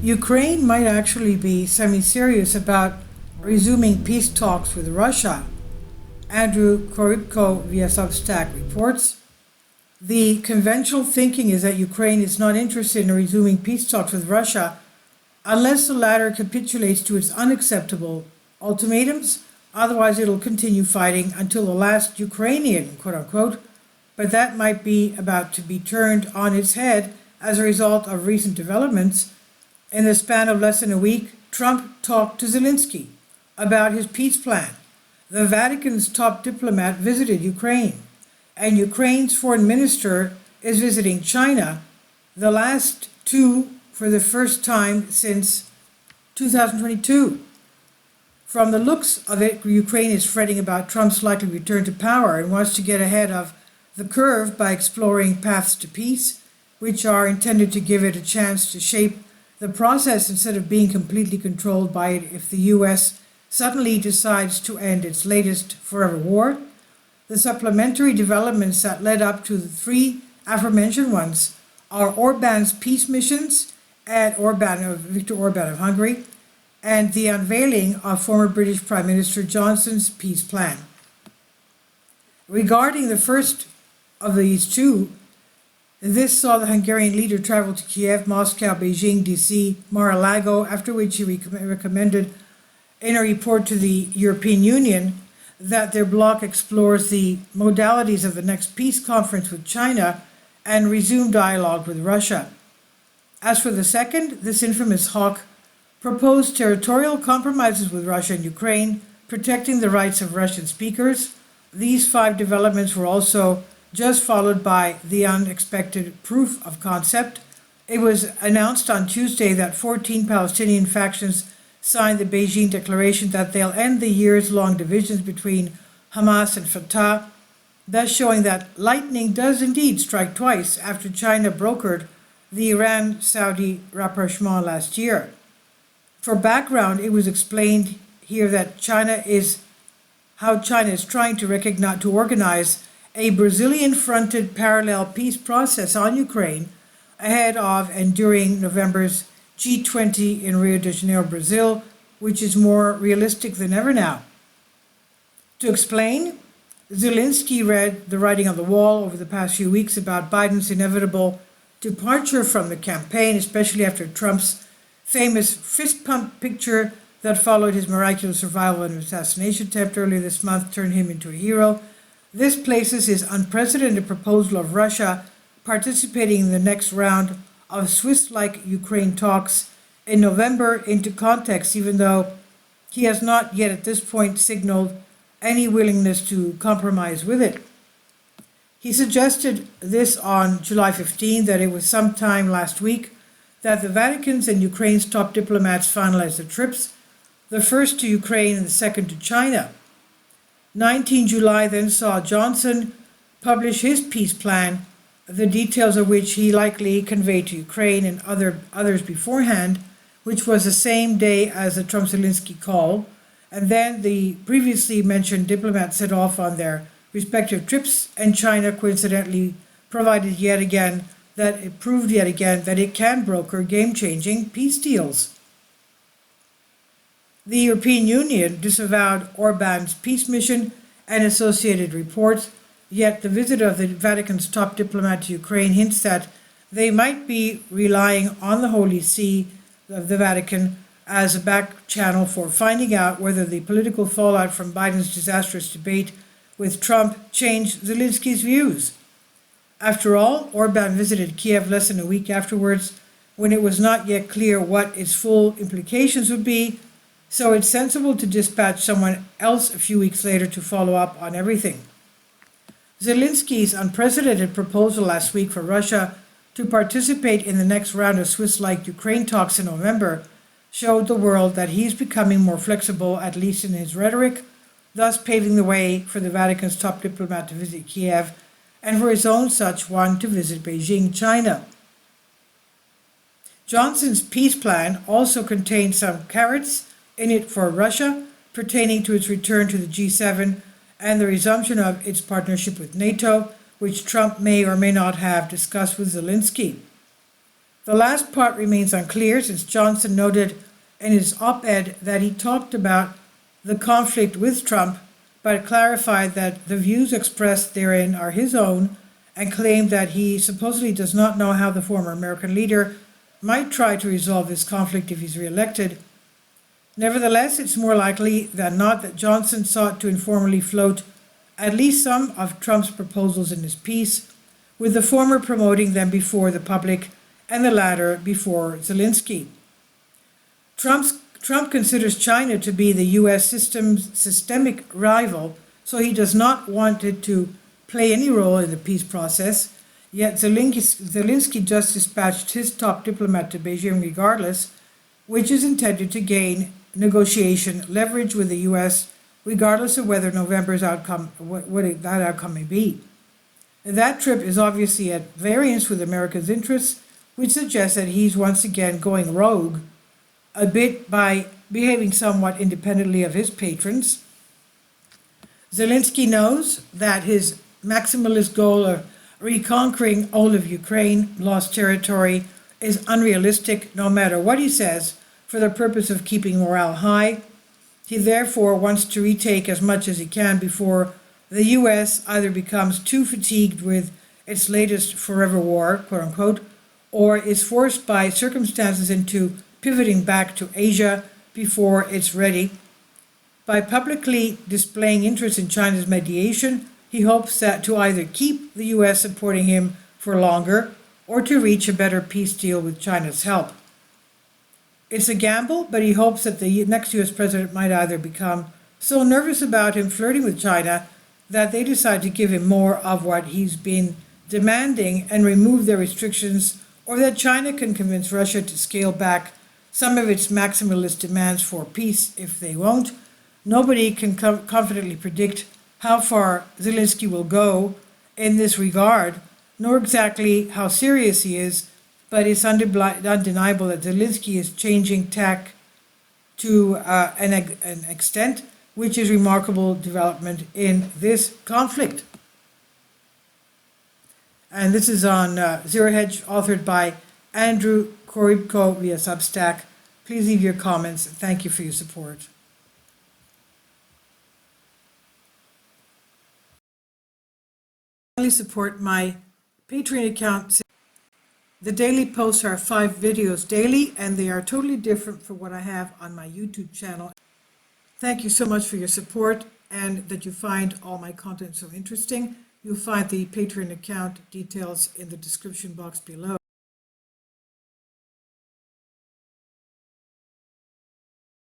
Ukraine might actually be semi-serious about resuming peace talks with Russia. Andrew Korybko via Substack reports. The conventional thinking is that Ukraine is not interested in resuming peace talks with Russia unless the latter capitulates to its unacceptable ultimatums. Otherwise, it'll continue fighting until the last Ukrainian, quote unquote, but that might be about to be turned on its head as a result of recent developments. In the span of less than a week, Trump talked to Zelensky about his peace plan. The Vatican's top diplomat visited Ukraine, and Ukraine's foreign minister is visiting China, the last two for the first time since 2022. From the looks of it, Ukraine is fretting about Trump's likely return to power and wants to get ahead of the curve by exploring paths to peace, which are intended to give it a chance to shape the process instead of being completely controlled by it if the US suddenly decides to end its latest forever war. The supplementary developments that led up to the three aforementioned ones are Orban's peace missions at Viktor Orban of Hungary, and the unveiling of former British Prime Minister Johnson's peace plan. Regarding the first of these two, this saw the Hungarian leader travel to Kiev, Moscow, Beijing, DC, Mar-a-Lago, after which he recommended in a report to the European Union that their bloc explores the modalities of the next peace conference with China and resume dialogue with Russia. As for the second, this infamous hawk proposed territorial compromises with Russia and Ukraine, protecting the rights of Russian speakers. These five developments were also just followed by the unexpected proof of concept. It was announced on Tuesday that 14 Palestinian factions signed the Beijing declaration that they'll end the years-long divisions between Hamas and Fatah, thus showing that lightning does indeed strike twice after China brokered the Iran-Saudi rapprochement last year. For background, it was explained here that how China is trying to organize a Brazilian-fronted parallel peace process on Ukraine ahead of and during November's G20 in Rio de Janeiro, Brazil, which is more realistic than ever now. To explain, Zelensky read the writing on the wall over the past few weeks about Biden's inevitable departure from the campaign, especially after Trump's famous fist pump picture that followed his miraculous survival in an assassination attempt earlier this month turned him into a hero. This places his unprecedented proposal of Russia participating in the next round of Swiss-like Ukraine talks in November into context, even though he has not yet at this point signaled any willingness to compromise with it. He suggested this on July 15, that it was sometime last week that the Vatican's and Ukraine's top diplomats finalized the trips, the first to Ukraine and the second to China. 19 July then saw Johnson publish his peace plan, the details of which he likely conveyed to Ukraine and others beforehand, which was the same day as the Trump-Zelensky call, and then the previously mentioned diplomats set off on their respective trips, and China coincidentally proved yet again that it can broker game-changing peace deals. The European Union disavowed Orban's peace mission and associated reports, yet the visit of the Vatican's top diplomat to Ukraine hints that they might be relying on the Holy See of the Vatican as a back channel for finding out whether the political fallout from Biden's disastrous debate with Trump changed Zelensky's views. After all, Orban visited Kiev less than a week afterwards, when it was not yet clear what its full implications would be, so it's sensible to dispatch someone else a few weeks later to follow up on everything. Zelensky's unprecedented proposal last week for Russia to participate in the next round of Swiss-like Ukraine talks in November showed the world that he's becoming more flexible, at least in his rhetoric, thus paving the way for the Vatican's top diplomat to visit Kiev and for his own such one to visit Beijing, China. Johnson's peace plan also contained some carrots in it for Russia, pertaining to its return to the G7 and the resumption of its partnership with NATO, which Trump may or may not have discussed with Zelensky. The last part remains unclear, since Johnson noted in his op-ed that he talked about the conflict with Trump, but clarified that the views expressed therein are his own, and claimed that he supposedly does not know how the former American leader might try to resolve this conflict if he's reelected. Nevertheless, it's more likely than not that Johnson sought to informally float at least some of Trump's proposals in his piece, with the former promoting them before the public and the latter before Zelensky. Trump considers China to be the U.S. systemic rival, so he does not want it to play any role in the peace process, yet Zelensky just dispatched his top diplomat to Beijing regardless, which is intended to gain negotiation leverage with the U.S. regardless of whether November's outcome, that outcome may be. That trip is obviously at variance with America's interests, which suggests that he's once again going rogue, a bit by behaving somewhat independently of his patrons. Zelensky knows that his maximalist goal of reconquering all of Ukraine, lost territory, is unrealistic no matter what he says, for the purpose of keeping morale high. He therefore wants to retake as much as he can before the U.S. either becomes too fatigued with its latest forever war, quote unquote, or is forced by circumstances into pivoting back to Asia before it's ready. By publicly displaying interest in China's mediation, he hopes that to either keep the U.S. supporting him for longer or to reach a better peace deal with China's help. It's a gamble, but he hopes that the next U.S. president might either become so nervous about him flirting with China that they decide to give him more of what he's been demanding and remove their restrictions, or that China can convince Russia to scale back some of its maximalist demands for peace if they won't. Nobody can confidently predict how far Zelensky will go in this regard, nor exactly how serious he is, but it's undeniable that Zelensky is changing tack to an extent which is remarkable development in this conflict. And this is on Zero Hedge, authored by Andrew Korybko via Substack. Please leave your comments. Thank you for your support. Support my Patreon account. The daily posts are 5 videos daily, and they are totally different from what I have on my YouTube channel. Thank you so much for your support and that you find all my content so interesting. You'll find the Patreon account details in the description box below.